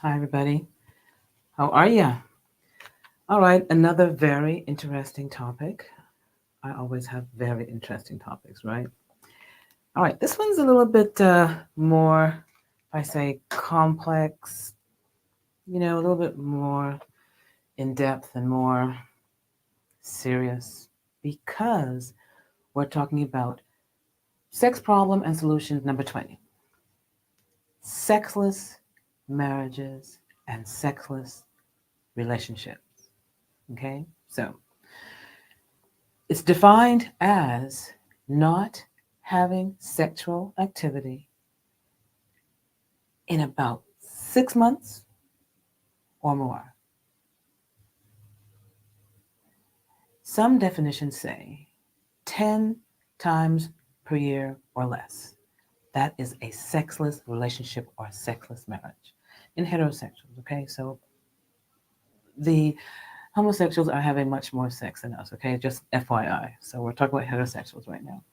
Hi, everybody. How are you? All right, another very interesting topic. I always have very interesting topics, right? All right, this one's a little bit more, if I say complex, a little bit more in depth and more serious because we're talking about sex problem and solutions number 20, sexless marriages and sexless relationships. Okay, so it's defined as not having sexual activity in about 6 months or more. Some definitions say 10 times per year or less. That is a sexless relationship or sexless marriage in heterosexuals. Okay, so the homosexuals are having much more sex than us. Okay, just FYI. So we're talking about heterosexuals right now.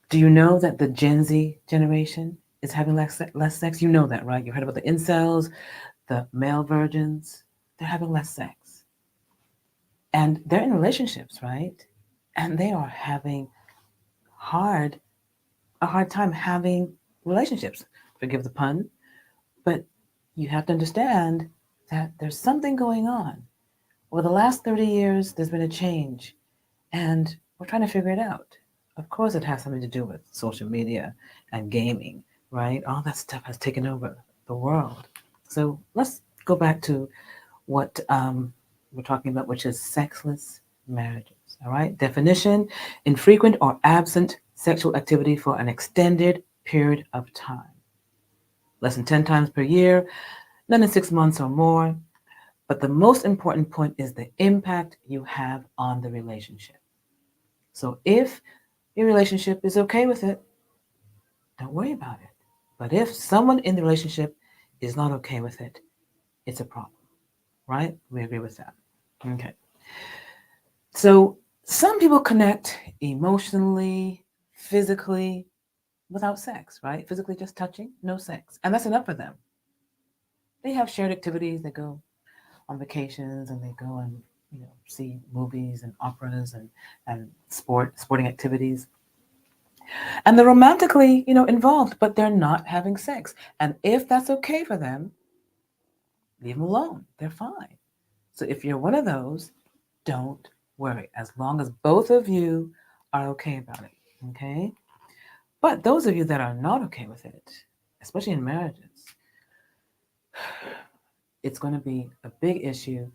Do you know that the Gen Z generation is having less sex? You know that, right? You heard about the incels, the male virgins. They're having less sex. And they're in relationships, right? And they are having hard a hard time having relationships. Forgive the pun, but you have to understand that there's something going on. Over the last 30 years, there's been a change, and we're trying to figure it out. Of course, it has something to do with social media and gaming, right? All that stuff has taken over the world. So let's go back to what we're talking about, which is sexless marriages. All right. Definition: infrequent or absent sexual activity for an extended period of time. Less than 10 times per year, none in 6 months or more. But the most important point is the impact you have on the relationship. So if your relationship is okay with it, don't worry about it. But if someone in the relationship is not okay with it, it's a problem, right? We agree with that. Okay. So some people connect emotionally, physically, without sex, right? Physically just touching, no sex. And that's enough for them. They have shared activities, they go on vacations and they go and see movies and operas and sporting activities. And they're romantically, involved, but they're not having sex. And if that's okay for them, leave them alone. They're fine. So if you're one of those, don't worry, as long as both of you are okay about it. Okay? But those of you that are not okay with it, especially in marriages, it's going to be a big issue,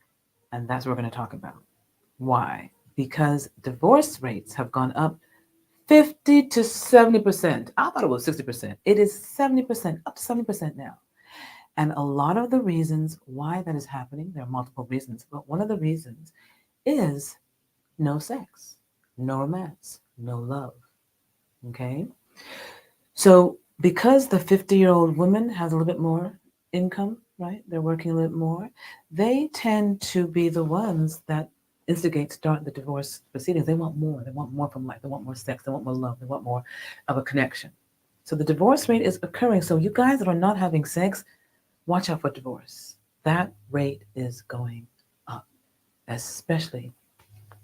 and that's what we're going to talk about. Why? Because divorce rates have gone up 50 to 70%. I thought it was 60%. It is 70%, up to 70% now. And a lot of the reasons why that is happening, there are multiple reasons, but one of the reasons is no sex, no romance, no love. Okay? So, because the 50-year-old woman has a little bit more income, right? They're working a little bit more, they tend to be the ones that start the divorce proceedings. They want more. They want more from life. They want more sex. They want more love. They want more of a connection. So the divorce rate is occurring. So you guys that are not having sex, watch out for divorce. That rate is going up, especially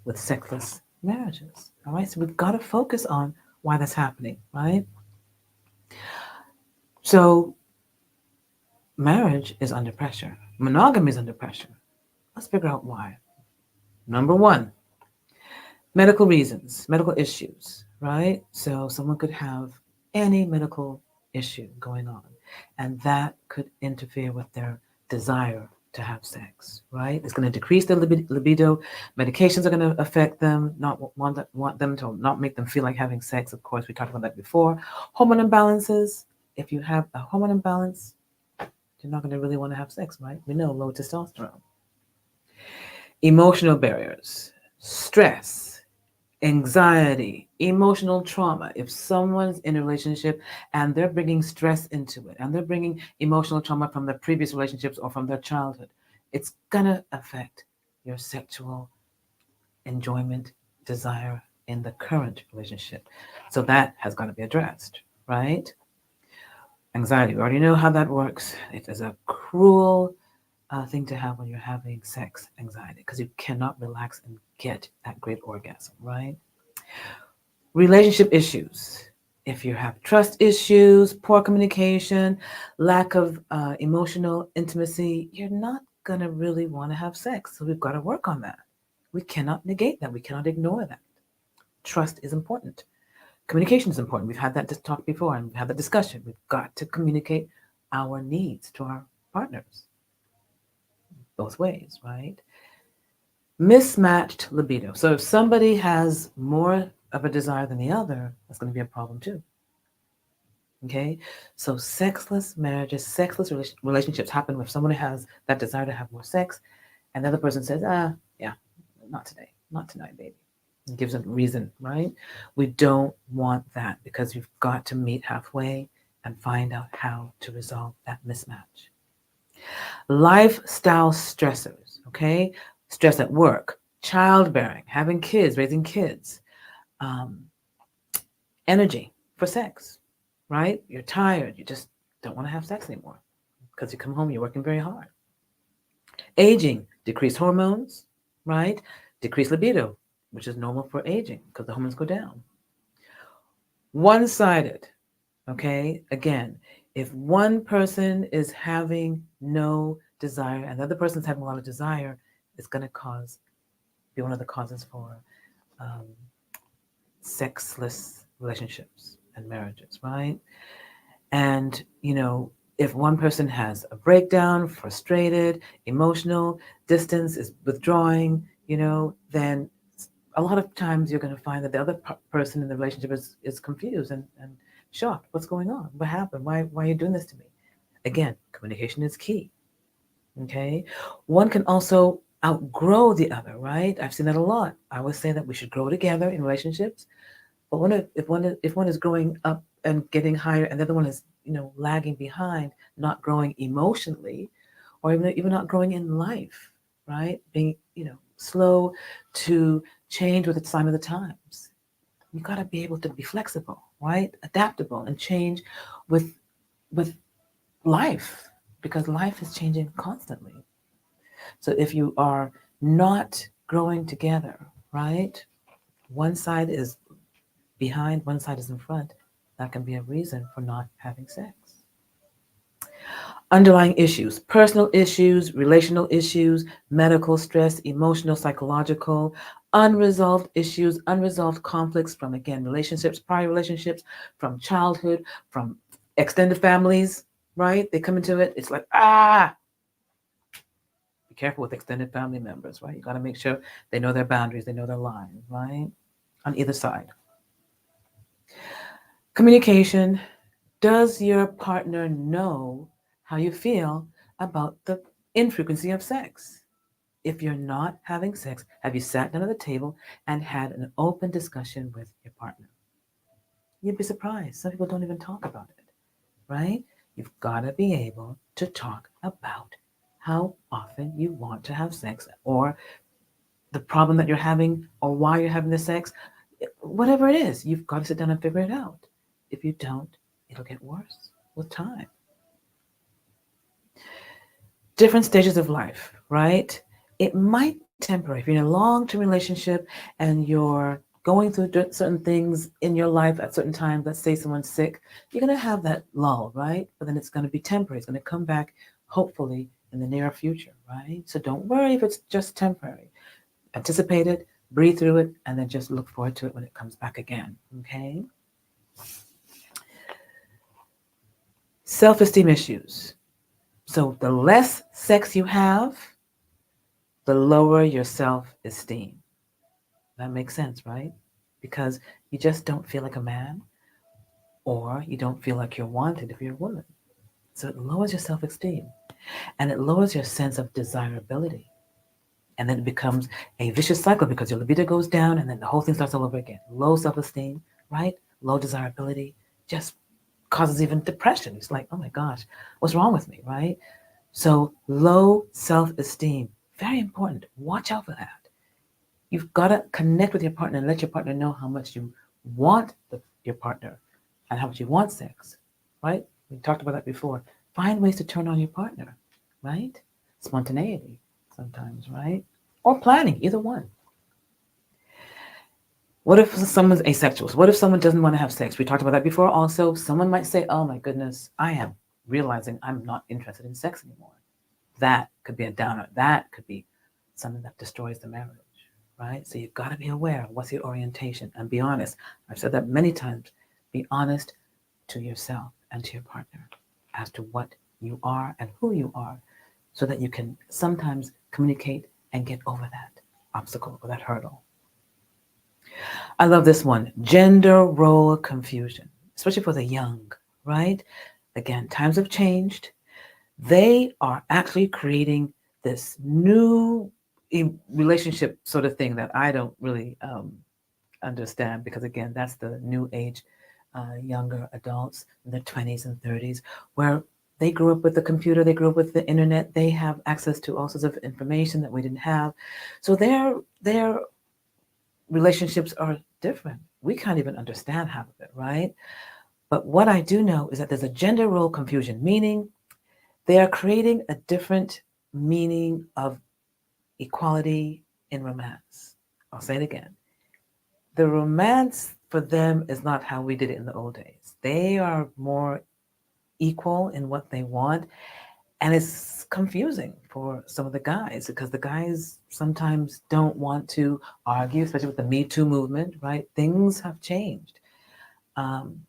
with sexless marriages. All right. So we've got to focus on why that's happening, right? So marriage is under pressure. Monogamy is under pressure. Let's figure out why. Number one, medical reasons, medical issues, right? So someone could have any medical issue going on, and that could interfere with their desire to have sex, right? It's going to decrease their libido. Medications are going to affect them, not want them to not make them feel like having sex. Of course, we talked about that before. Hormone imbalances. If you have a hormone imbalance, you're not going to really want to have sex, right? We know low testosterone. Emotional barriers, stress, anxiety, emotional trauma. If someone's in a relationship and they're bringing stress into it and they're bringing emotional trauma from their previous relationships or from their childhood, it's going to affect your sexual enjoyment, desire in the current relationship. So that has got to be addressed, right? Anxiety, we already know how that works. It is a cruel thing to have when you're having sex anxiety because you cannot relax and get that great orgasm, right? Relationship issues. If you have trust issues, poor communication, lack of emotional intimacy, you're not going to really want to have sex. So we've got to work on that. We cannot negate that. We cannot ignore that. Trust is important. Communication is important. We've had that talk before and we've had that discussion. We've got to communicate our needs to our partners both ways, right? Mismatched libido. So if somebody has more of a desire than the other, that's going to be a problem too. Okay? So sexless marriages, sexless relationships happen when someone has that desire to have more sex and the other person says, yeah, not today, not tonight, baby. It gives a reason, right? We don't want that because you've got to meet halfway and find out how to resolve that mismatch. Lifestyle stressors, okay? Stress at work, childbearing, having kids, raising kids, um, energy for sex, right? You're tired, you just don't want to have sex anymore because you come home, you're working very hard. Aging, decreased hormones, right? Decreased libido, which is normal for aging because the hormones go down. One sided, okay? Again, if one person is having no desire and the other person's having a lot of desire, it's going to be one of the causes for um, sexless relationships and marriages, right? And, if one person has a breakdown, frustrated, emotional, distance is withdrawing, then a lot of times you're going to find that the other person in the relationship is confused and shocked. What's going on? What happened? Why are you doing this to me? Again, communication is key. Okay. One can also outgrow the other, right? I've seen that a lot. I always say that we should grow together in relationships. But if one is growing up and getting higher, and the other one is lagging behind, not growing emotionally, or even not growing in life, right? Being slow to change with the sign of the times. You got to be able to be flexible, right? Adaptable and change with with life because life is changing constantly. So if you are not growing together, right? One side is behind, one side is in front. That can be a reason for not having sex. Underlying issues, personal issues, relational issues, medical stress, emotional, psychological, unresolved issues, unresolved conflicts from, again, relationships, prior relationships, from childhood, from extended families, right? They come into it, it's like, be careful with extended family members, right? You got to make sure they know their boundaries, they know their lines, right? On either side. Communication. Does your partner know how you feel about the infrequency of sex? If you're not having sex, have you sat down at the table and had an open discussion with your partner? You'd be surprised. Some people don't even talk about it, right? You've got to be able to talk about how often you want to have sex or the problem that you're having or why you're having the sex. Whatever it is, you've got to sit down and figure it out. If you don't, it'll get worse with time. Different stages of life, right? It might be temporary. If you're in a long-term relationship and you're going through certain things in your life at certain times, let's say someone's sick, you're going to have that lull, right? But then it's going to be temporary. It's going to come back, hopefully, in the near future, right? So don't worry if it's just temporary. Anticipate it, breathe through it, and then just look forward to it when it comes back again, okay? Self-esteem issues. So the less sex you have, the lower your self-esteem. That makes sense, right? Because you just don't feel like a man or you don't feel like you're wanted if you're a woman. So it lowers your self-esteem and it lowers your sense of desirability. And then it becomes a vicious cycle because your libido goes down and then the whole thing starts all over again. Low self-esteem, right? Low desirability just causes even depression. It's like, oh my gosh, what's wrong with me, right? So low self-esteem, very important. Watch out for that. You've got to connect with your partner and let your partner know how much you want your partner and how much you want sex, right? We talked about that before. Find ways to turn on your partner, right? Spontaneity sometimes, right? Or planning, either one. What if someone's asexual? What if someone doesn't want to have sex? We talked about that before also. Someone might say, oh my goodness, I am realizing I'm not interested in sex anymore. That could be a downer. That could be something that destroys the marriage, right? So you've got to be aware of what's your orientation and be honest. I've said that many times. Be honest to yourself and to your partner as to what you are and who you are so that you can sometimes communicate and get over that obstacle or that hurdle. I love this one, gender role confusion, especially for the young, right? Again, times have changed. They are actually creating this new relationship sort of thing that I don't really understand because, again, that's the new age younger adults in their 20s and 30s where they grew up with the computer, they grew up with the internet, they have access to all sorts of information that we didn't have. So their relationships are different. We can't even understand half of it, right? But what I do know is that there's a gender role confusion, meaning they are creating a different meaning of equality in romance. I'll say it again. The romance for them is not how we did it in the old days. They are more equal in what they want. And it's confusing for some of the guys because the guys sometimes don't want to argue, especially with the Me Too movement, right? Things have changed. Um,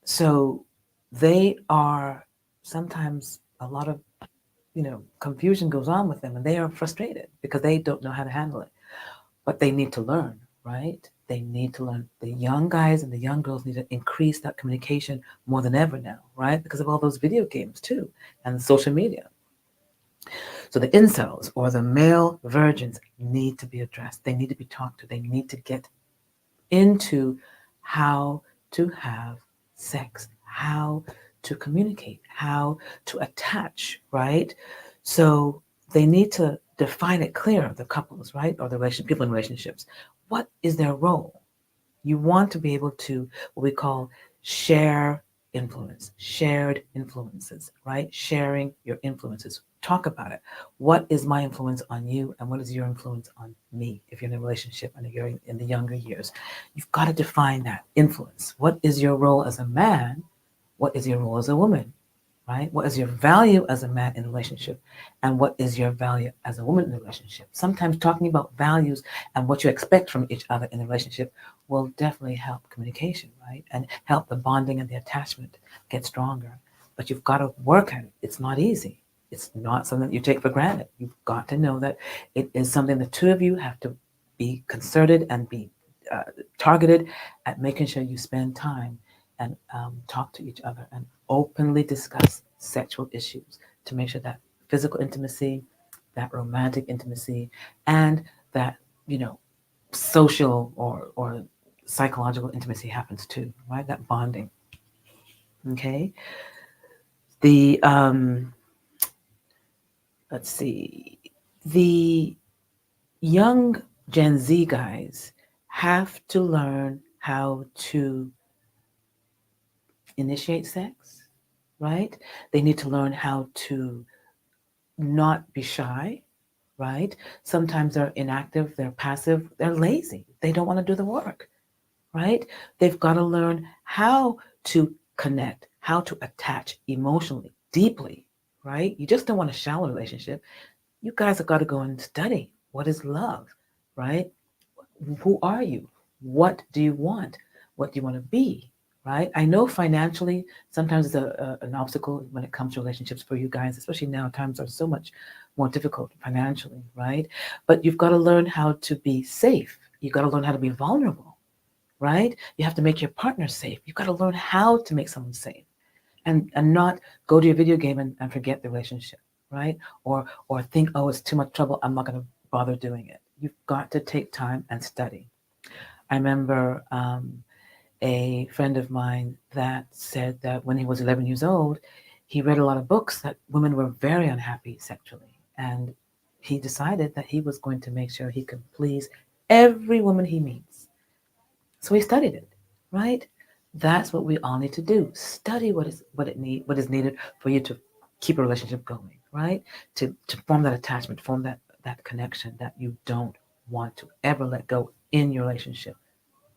so they are sometimes a lot of confusion goes on with them and they are frustrated because they don't know how to handle it. But they need to learn, right? They need to learn. The young guys and the young girls need to increase that communication more than ever now, right? Because of all those video games too and social media. So the incels or the male virgins need to be addressed. They need to be talked to. They need to get into how to have sex, how to communicate, how to attach, right? So they need to define it clear, the couples, right? Or the people in relationships. What is their role? You want to be able to, what we call share influence, shared influences, right? Sharing your influences. Talk about it. What is my influence on you and what is your influence on me if you're in a relationship and you're in the younger years? You've got to define that influence. What is your role as a man? What is your role as a woman? Right? What is your value as a man in a relationship? And what is your value as a woman in a relationship? Sometimes talking about values and what you expect from each other in a relationship will definitely help communication, right? And help the bonding and the attachment get stronger. But you've got to work at it. It's not easy. It's not something that you take for granted. You've got to know that it is something the two of you have to be concerted and be targeted at making sure you spend time and talk to each other and openly discuss sexual issues to make sure that physical intimacy, that romantic intimacy, and that, social or psychological intimacy happens too, right? That bonding. Okay. The, let's see, the young Gen Z guys have to learn how to initiate sex, right? They need to learn how to not be shy, right? Sometimes they're inactive, they're passive, they're lazy, they don't want to do the work, right? They've got to learn how to connect, how to attach emotionally, deeply, right? You just don't want a shallow relationship. You guys have got to go and study what is love, right? Who are you? What do you want? What do you want to be? Right? I know financially sometimes it's an obstacle when it comes to relationships for you guys, especially now times are so much more difficult financially, right? But you've got to learn how to be safe. You've got to learn how to be vulnerable, right? You have to make your partner safe. You've got to learn how to make someone safe and not go to your video game and forget the relationship, right? Or think, oh, it's too much trouble, I'm not going to bother doing it. You've got to take time and study. I remember a friend of mine that said that when he was 11 years old, he read a lot of books that women were very unhappy sexually. And he decided that he was going to make sure he could please every woman he meets. So he studied it, right? That's what we all need to do. Study what is needed for you to keep a relationship going, right? To form that attachment, form that connection that you don't want to ever let go in your relationship,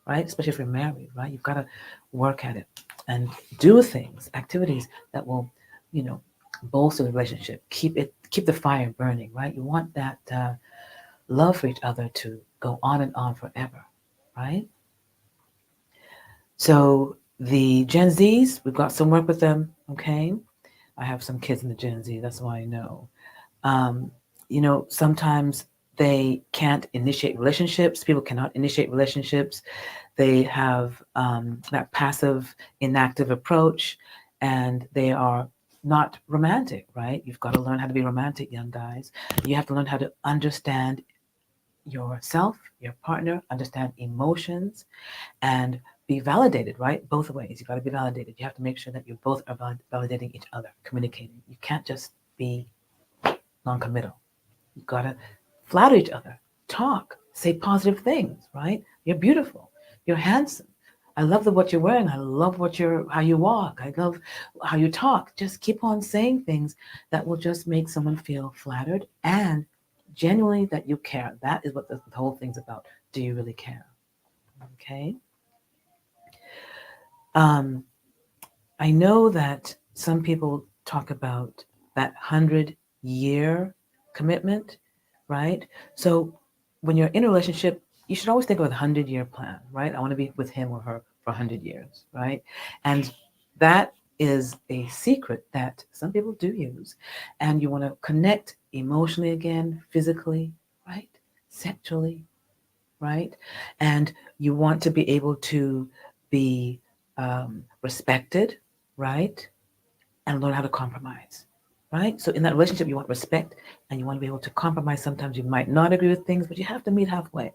right? Especially if you're married, right? You've got to work at it and do things, activities that will, you know, bolster the relationship, keep the fire burning, right? You want that love for each other to go on and on forever, right? So the Gen Zs, we've got some work with them. Okay, I have some kids in the Gen Z. That's why I know. Um, sometimes they can't initiate relationships. People cannot initiate relationships. They have that passive, inactive approach, and they are not romantic, right? You've got to learn how to be romantic, young guys. You have to learn how to understand yourself, your partner, understand emotions, and be validated, right? Both ways. You've got to be validated. You have to make sure that you both are validating each other, communicating. You can't just be non-committal. You've got to flatter each other, talk, say positive things, right? You're beautiful. You're handsome. I love what you're wearing. I love how you walk. I love how you talk. Just keep on saying things that will just make someone feel flattered and genuinely that you care. That is what the whole thing's about. Do you really care? Okay. Um, I know that some people talk about that 100-year commitment, right? So when you're in a relationship, you should always think of a 100-year plan, right? I want to be with him or her for 100 years, right? And that is a secret that some people do use. And you want to connect emotionally again, physically, right? Sexually, right? And you want to be able to be respected, right? And learn how to compromise, right? So in that relationship, you want respect and you want to be able to compromise. Sometimes you might not agree with things, but you have to meet halfway,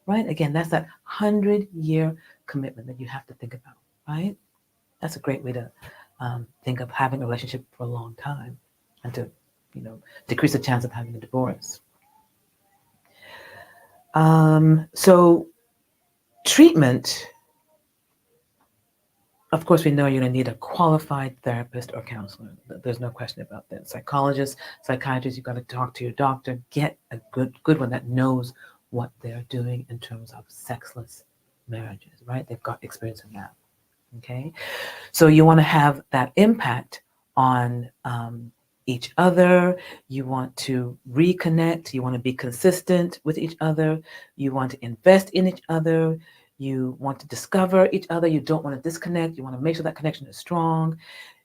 right? Again, that's that 100-year commitment that you have to think about, right? That's a great way to think of having a relationship for a long time and to, you know, decrease the chance of having a divorce. So treatment, of course, we know you're going to need a qualified therapist or counselor. There's no question about that. Psychologists, psychiatrists, you've got to talk to your doctor. Get a good one that knows what they're doing in terms of sexless marriages, right? They've got experience in that. Okay, so you want to have that impact on each other. You want to reconnect. You want to be consistent with each other. You want to invest in each other. You want to discover each other. You don't want to disconnect. You want to make sure that connection is strong.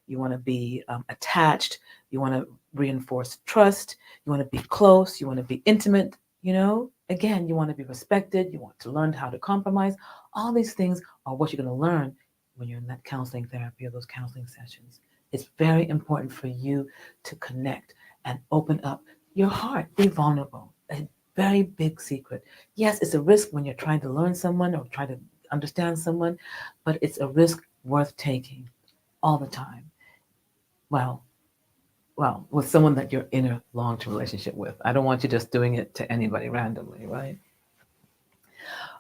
You want to be attached. You want to reinforce trust. You want to be close. You want to be intimate. Again, you want to be respected. You want to learn how to compromise. All these things are what you're going to learn when you're in that counseling therapy or those counseling sessions. It's very important for you to connect and open up your heart. Be vulnerable. A very big secret. Yes, it's a risk when you're trying to learn someone or try to understand someone, but it's a risk worth taking all the time. Well, with someone that you're in a long-term relationship with. I don't want you just doing it to anybody randomly, right?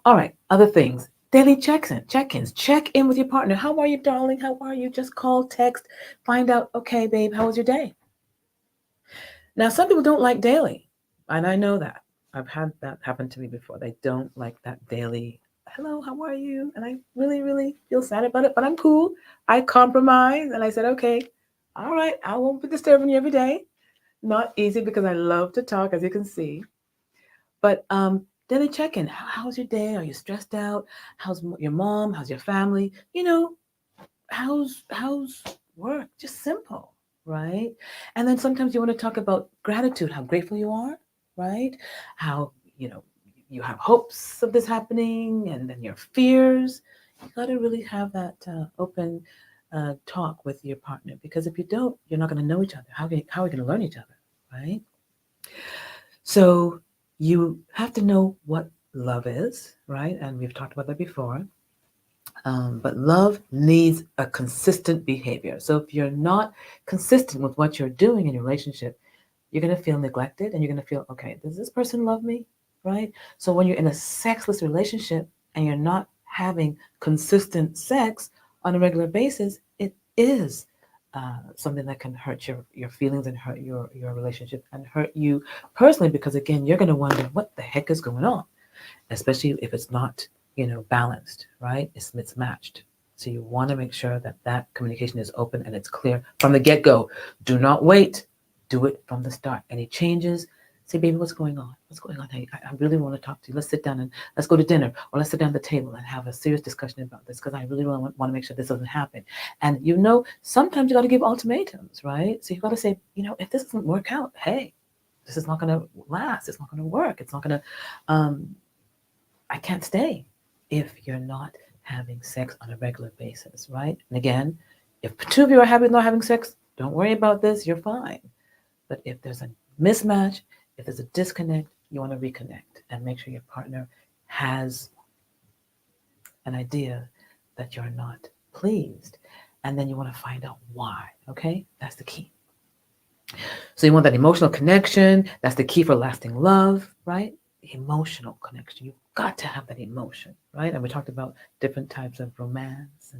All right, other things. Daily check-ins. Check in with your partner. How are you, darling? How are you? Just call, text, find out, okay, babe, how was your day? Now, some people don't like daily, and I know that. I've had that happen to me before. They don't like that daily, hello, how are you? And I really, really feel sad about it, but I'm cool. I compromise, and I said, okay, all right, I won't be disturbing you every day. Not easy because I love to talk, as you can see. But daily check-in. How's your day? Are you stressed out? How's your mom? How's your family? How's work? Just simple, right? And then sometimes you want to talk about gratitude, how grateful you are, right? How you know you have hopes of this happening, and then your fears. You got to really have that open talk with your partner because if you don't, you're not going to know each other. How are we going to learn each other, right? So you have to know what love is, right? And we've talked about that before. But love needs a consistent behavior. So if you're not consistent with what you're doing in your relationship, you're going to feel neglected and you're going to feel, okay, does this person love me? Right? So when you're in a sexless relationship and you're not having consistent sex, on a regular basis, it is something that can hurt your feelings and hurt your relationship and hurt you personally because, again, you're going to wonder what the heck is going on, especially if it's not, balanced, right? It's mismatched. So you want to make sure that that communication is open and it's clear from the get-go. Do not wait. Do it from the start. Any changes? Say, baby, what's going on? What's going on? Hey, I really want to talk to you. Let's sit down and let's go to dinner, or let's sit down at the table and have a serious discussion about this because I really want to make sure this doesn't happen. And sometimes you got to give ultimatums, right? So you got to say, if this doesn't work out, hey, this is not going to last. It's not going to work. It's not going to. I can't stay if you're not having sex on a regular basis, right? And again, if two of you are happy with not having sex, don't worry about this. You're fine. But if there's a mismatch, if there's a disconnect, you want to reconnect and make sure your partner has an idea that you're not pleased. And then you want to find out why, okay? That's the key. So you want that emotional connection. That's the key for lasting love, right? Emotional connection. You've got to have that emotion, right? And we talked about different types of romance,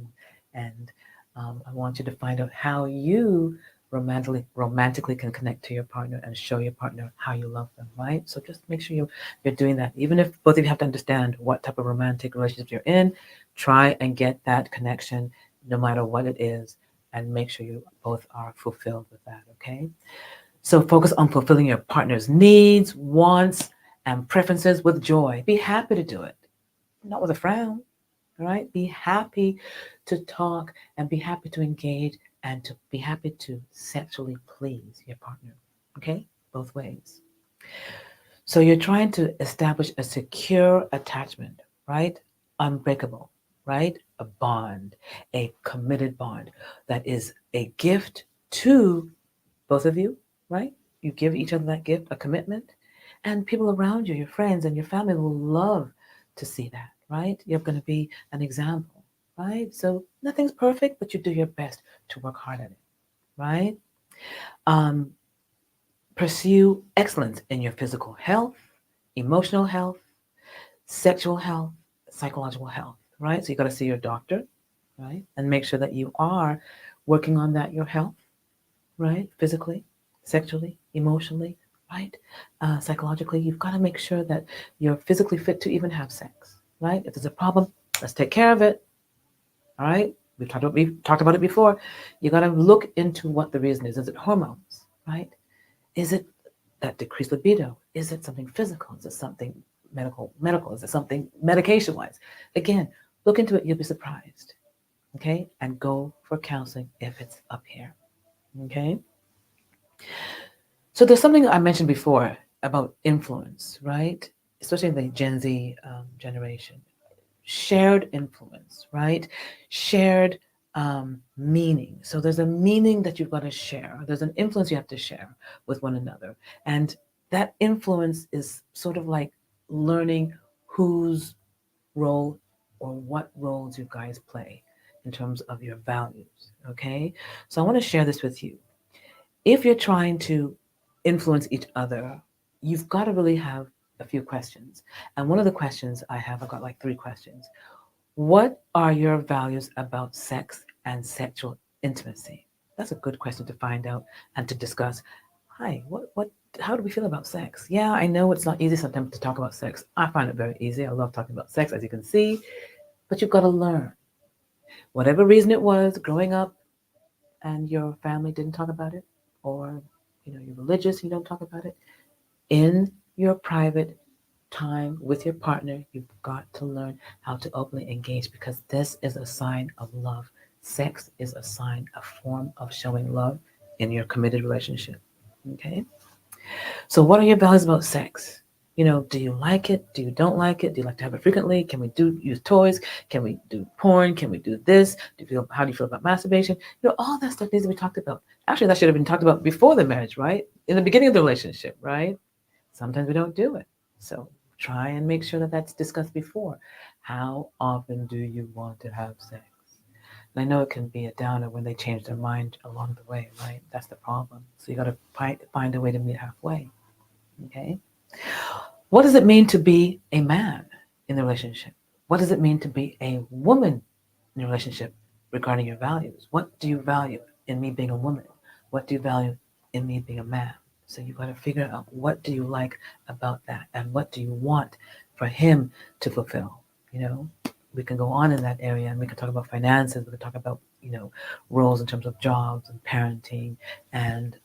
and I want you to find out how you romantically can connect to your partner and show your partner how you love them, right? So just make sure you're doing that. Even if both of you have to understand what type of romantic relationship you're in, try and get that connection no matter what it is, and make sure you both are fulfilled with that, okay? So focus on fulfilling your partner's needs, wants, and preferences with joy. Be happy to do it, not with a frown, all right? Be happy to talk and be happy to engage and to be happy to sexually please your partner, okay? Both ways. So you're trying to establish a secure attachment, right? Unbreakable, right? A bond, a committed bond that is a gift to both of you, right? You give each other that gift, a commitment, and people around you, your friends and your family will love to see that, right? You're going to be an example, right? So nothing's perfect, but you do your best to work hard at it, right? Um, Pursue excellence in your physical health, emotional health, sexual health, psychological health, right? So you got to see your doctor, right? And make sure that you are working on that, your health, right? Physically, sexually, emotionally, right? Psychologically, you've got to make sure that you're physically fit to even have sex, right? If there's a problem, let's take care of it, all right? We've talked about it before. You got to look into what the reason is. Is it hormones, right? Is it that decreased libido? Is it something physical? Is it something medical? Is it something medication-wise? Again, look into it. You'll be surprised, okay? And go for counseling if it's up here, okay? So there's something I mentioned before about influence, right? Especially in the Gen Z generation. Shared influence, right? Shared meaning. So there's a meaning that you've got to share. There's an influence you have to share with one another. And that influence is sort of like learning whose role or what roles you guys play in terms of your values, okay? So I want to share this with you. If you're trying to influence each other, you've got to really have a few questions. And one of the questions I've got like 3 questions. What are your values about sex and sexual intimacy? That's a good question to find out and to discuss. Hi, how do we feel about sex? Yeah, I know it's not easy sometimes to talk about sex. I find it very easy. I love talking about sex, as you can see, but you've got to learn. Whatever reason it was growing up and your family didn't talk about it, or you're religious, you don't talk about it, in your private time with your partner, you've got to learn how to openly engage because this is a sign of love. Sex is a sign, a form of showing love in your committed relationship. Okay? So, what are your values about sex? Do you like it? Do you don't like it? Do you like to have it frequently? Can we use toys? Can we do porn? Can we do this? How do you feel about masturbation? All that stuff needs to be talked about. Actually, that should have been talked about before the marriage, right? In the beginning of the relationship, right? Sometimes we don't do it. So try and make sure that that's discussed before. How often do you want to have sex? And I know it can be a downer when they change their mind along the way, right? That's the problem. So you got to find a way to meet halfway. Okay? What does it mean to be a man in the relationship? What does it mean to be a woman in a relationship? regarding your values. What do you value in me being a woman? What do you value in me being a man? So you got to figure out what do you like about that and what do you want for him to fulfill. You know, we can go on in that area and we can talk about finances. We can talk about, roles in terms of jobs and parenting and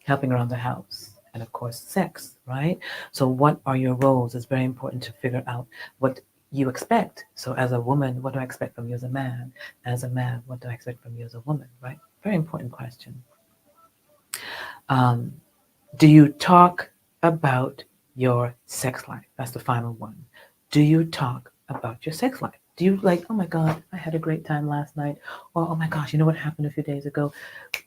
helping around the house. And of course, sex, right? So, what are your roles? It's very important to figure out what you expect. So, as a woman, what do I expect from you as a man? As a man, what do I expect from you as a woman, right? Very important question. Um, do you talk about your sex life? That's the final one. Do you talk about your sex life? Do you like, oh my God, I had a great time last night? Or, oh my gosh, you know what happened a few days ago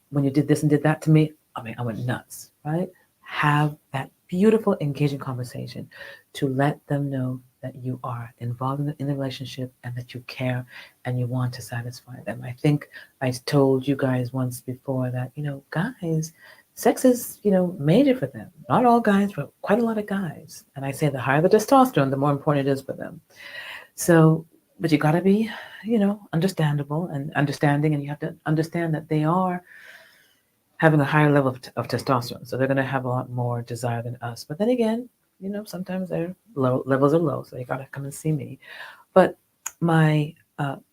when you did this and did that to me? I mean, I went nuts, right? Have that beautiful, engaging conversation to let them know that you are involved in the relationship and that you care and you want to satisfy them. I think I told you guys once before that, guys, sex is, major for them. Not all guys, but quite a lot of guys. And I say the higher the testosterone, the more important it is for them. So, but you got to be, understandable and understanding, and you have to understand that they are having a higher level of testosterone. So they're going to have a lot more desire than us. But then again, sometimes their low levels are low, so you got to come and see me. But my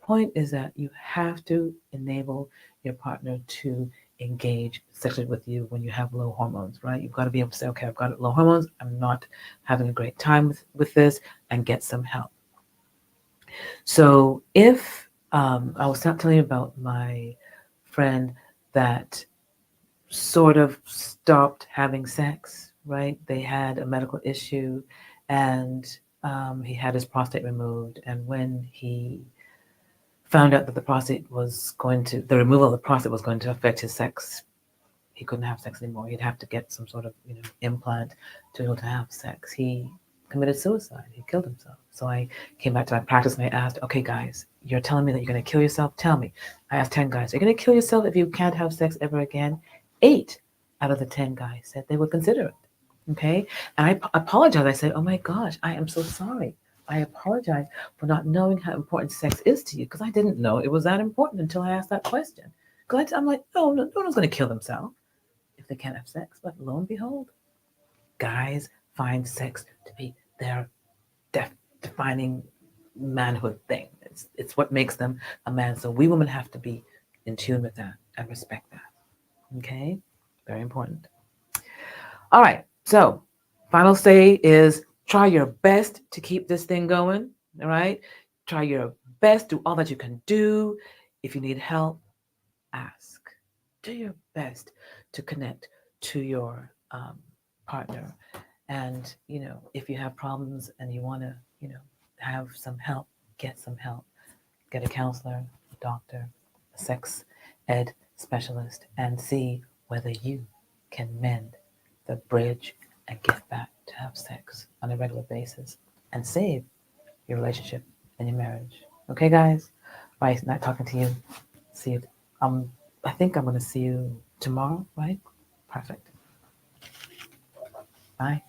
point is that you have to enable your partner to engage sexually with you when you have low hormones, right? You've got to be able to say, okay, I've got low hormones. I'm not having a great time with this, and get some help. So if I was not telling you about my friend that sort of stopped having sex, right? They had a medical issue and he had his prostate removed. And when he found out that the removal of the prostate was going to affect his sex, he couldn't have sex anymore. He'd have to get some sort of, implant to be able to have sex. He committed suicide. He killed himself. So I came back to my practice and I asked, okay, guys, you're telling me that you're going to kill yourself? Tell me. I asked 10 guys, are you going to kill yourself if you can't have sex ever again? 8 out of the 10 guys said they would consider it. Okay. And I apologized. I said, oh my gosh, I am so sorry. I apologize for not knowing how important sex is to you because I didn't know it was that important until I asked that question. Because I'm like, no one's going to kill themselves if they can't have sex. But lo and behold, guys find sex to be their defining manhood thing. It's what makes them a man. So we women have to be in tune with that and respect that. Okay? Very important. All right. So final say is try your best to keep this thing going. All right? Try your best. Do all that you can do. If you need help, ask. Do your best to connect to your partner. And, if you have problems and you want to, have some help, get some help. Get a counselor, a doctor, a sex ed specialist, and see whether you can mend the bridge and get back to have sex on a regular basis and save your relationship and your marriage. Okay, guys? Right, nice talking to you. See you. I think I'm going to see you tomorrow, right? Perfect. Bye.